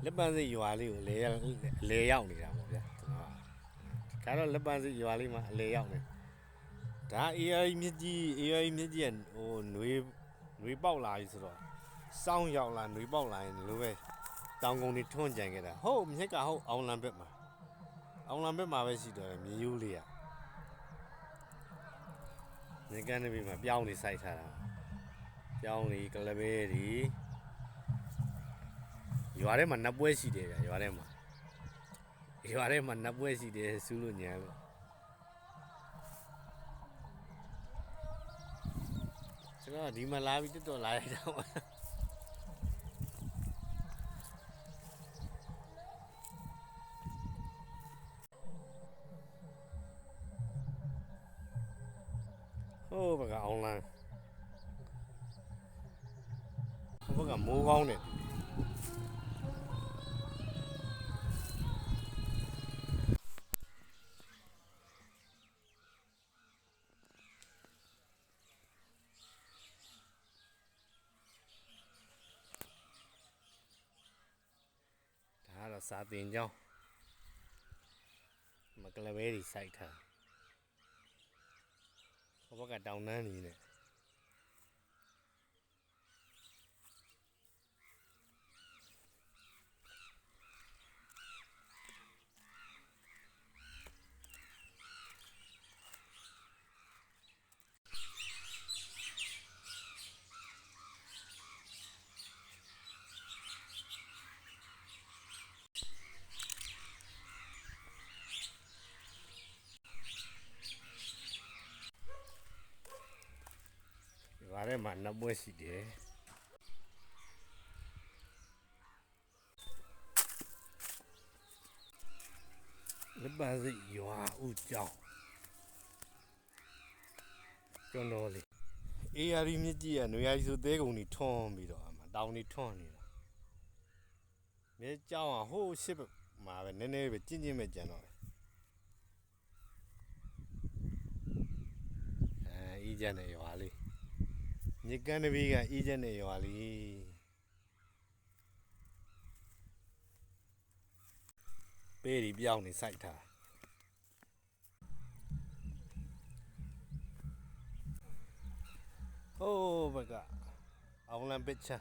လက်ပန်းစိတ်ရွာလေးကိုအလေရောက်နေတာပေါ့ဗျာကျွန်တော်ကဒါတော့လက်ပန်းစိတ်ရွာလေးမှာအလေရောက်နေဒါ AI မြစ်ကြီး AI မြစ်ကြီးကဟိုຫນွေပေါက်လာပြီဆိုတော့စောင်းရောက်လာຫນွေပေါက်လာရင်ဒီလိုပဲတောင်ကုန်တွေထွန်းကြံခဲ့တာဟုတ်မြစ်ကဟုတ်အောင်လံဘက်မှာပဲရှိတော့တယ်မြေရိုးလေးကမြစ်ကမ်းတစ်ပြေးမှာပြောင်းနေစိုက်ထားတာပြောင်းနေကလပဲတွေရွာထဲမှာနတ်ပွဲရှိတယ်ဗျာရွာထဲမှာနတ်ပွဲရှိတယ်စူးလို့ညာလို့ကျွန်တော်ဒီမှာလာပြီးတက်တော့လာရတာပါဟိုဘကအောင်လန်းဟိုဘကမိုးကောင်းတယ်ဒါကတော့စာတင်ကြောင်းမကလပဲတွေစိုက်ထားဟိုဘကတောင်တန်းနေနဲ့ရွာထဲမှာနတ်ပွဲရှိတယ်လက်ပန်းစိတ်ရွာဦးကြောင်းကျွန်တော်လေးအေးရီမြစ်ကြီးကနွေရာကြီးဆိုသေးကုန်ကြီးထွန်းပြီးတော့အမတောင်ကြီးထွန်းနေတာမြစ်ကြောင်းကဟိုးရှစ်မှာပဲနည်းနည်းပဲကျင်းပဲကြံတော့အေးချမ်းတဲ့ရွာလေးမြစ်ကမ်းတစ်ပြေးကအေးချမ်းတဲ့ရွာလေးပေးရီပြောင်းနေစိုက်ထားဟိုးဘကအောင်လံပစ်ချာ